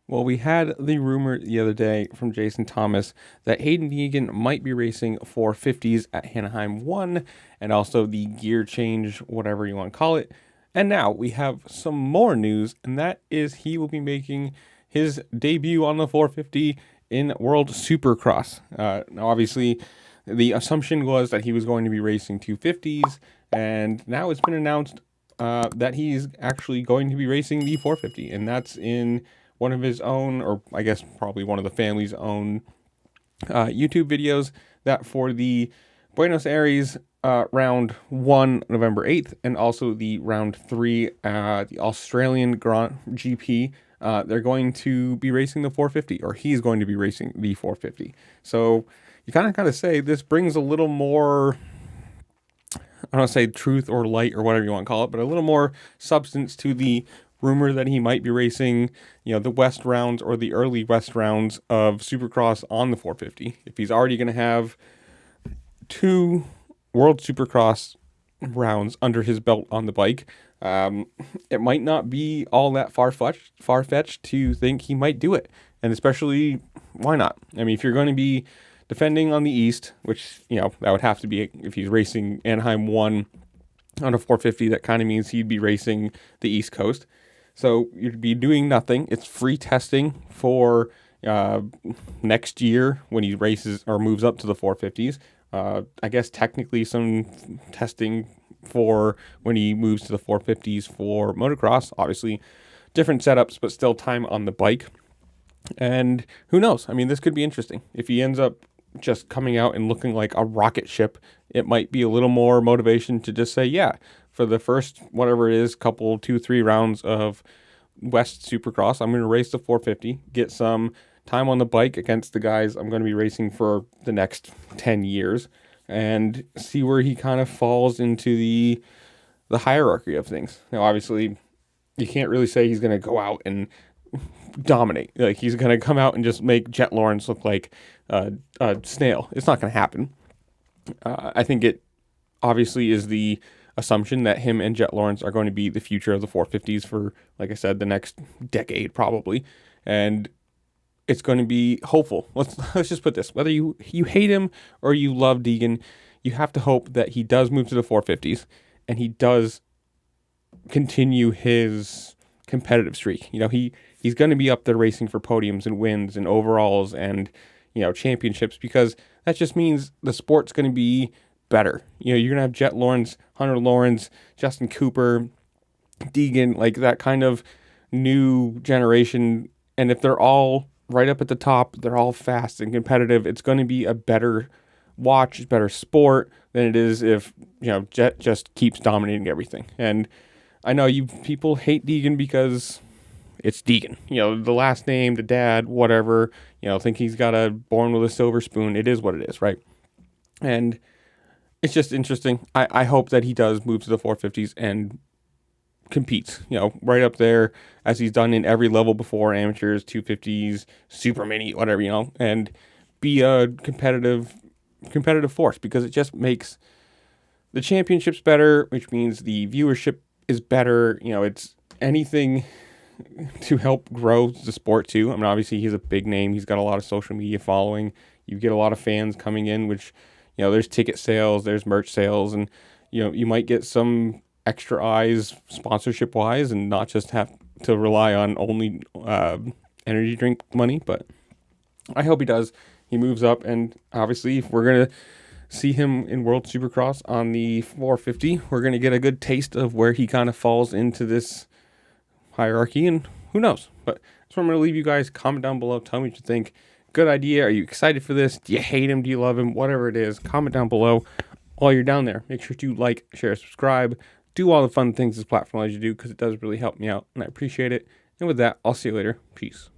Well, we had the rumor the other day from Jason Thomas that Haiden Deegan might be racing 450s at Anaheim 1 and also the gear change, whatever you want to call it. And now we have some more news, and that is he will be making his debut on the 450 in World Supercross. Now, obviously, the assumption was that he was going to be racing 250s, and now it's been announced that he's actually going to be racing the 450, and that's in one of his own, or I guess probably one of the family's own YouTube videos, that for the Buenos Aires round 1, November 8th, and also the round 3, the Australian Grand GP, they're going to be racing the 450, or he's going to be racing the 450. So you kind of got to say this brings a little more, I don't want to say truth or light or whatever you want to call it, but a little more substance to the rumor that he might be racing, the West rounds or the early West rounds of Supercross on the 450. If he's already going to have 2 World Supercross rounds under his belt on the bike, it might not be all that far-fetched to think he might do it. And especially, why not? I mean, if you're going to be defending on the East, which, that would have to be, if he's racing Anaheim 1 on a 450, that kind of means he'd be racing the East Coast. So you'd be doing nothing. It's free testing for next year when he races or moves up to the 450s. I guess technically some testing for when he moves to the 450s for motocross. Obviously, different setups, but still time on the bike. And who knows? I mean, this could be interesting. If he ends up just coming out and looking like a rocket ship, it might be a little more motivation to just say, yeah, for the first, whatever it is, couple, 2-3 rounds of West Supercross, I'm going to race the 450, get some time on the bike against the guys I'm going to be racing for the next 10 years, and see where he kind of falls into the hierarchy of things. Now, obviously, you can't really say he's going to go out and dominate. Like, he's going to come out and just make Jet Lawrence look like a snail. It's not going to happen. I think it obviously is the assumption that him and Jet Lawrence are going to be the future of the 450s for, like I said, the next decade probably. And it's going to be hopeful. Let's just put this. Whether you hate him or you love Deegan, you have to hope that he does move to the 450s and he does continue his competitive streak. He's going to be up there racing for podiums and wins and overalls and, championships, because that just means the sport's going to be better. You're going to have Jet Lawrence, Hunter Lawrence, Justin Cooper, Deegan, like that kind of new generation. And if they're all right up at the top, they're all fast and competitive, it's going to be a better watch, better sport than it is if, Jet just keeps dominating everything. And I know you people hate Deegan because it's Deegan. The last name, the dad, whatever, think he's got a born with a silver spoon. It is what it is, right? And it's just interesting. I hope that he does move to the 450s and competes, right up there as he's done in every level before, amateurs, 250s, super mini, whatever, and be a competitive force, because it just makes the championships better, which means the viewership is better. It's anything to help grow the sport too. I mean, obviously he's a big name. He's got a lot of social media following. You get a lot of fans coming in, which, there's ticket sales, there's merch sales, and, you might get some extra eyes sponsorship wise and not just have to rely on only energy drink money. But I hope he does. He moves up, and obviously if we're going to see him in World Supercross on the 450, we're going to get a good taste of where he kind of falls into this hierarchy, and who knows. But so I'm going to leave you guys. Comment down below. Tell me what you think. Good idea. Are you excited for this? Do you hate him? Do you love him? Whatever it is, comment down below. While you're down there, make sure to like, share, subscribe. Do all the fun things this platform allows you to do, because it does really help me out, and I appreciate it. And with that, I'll see you later. Peace.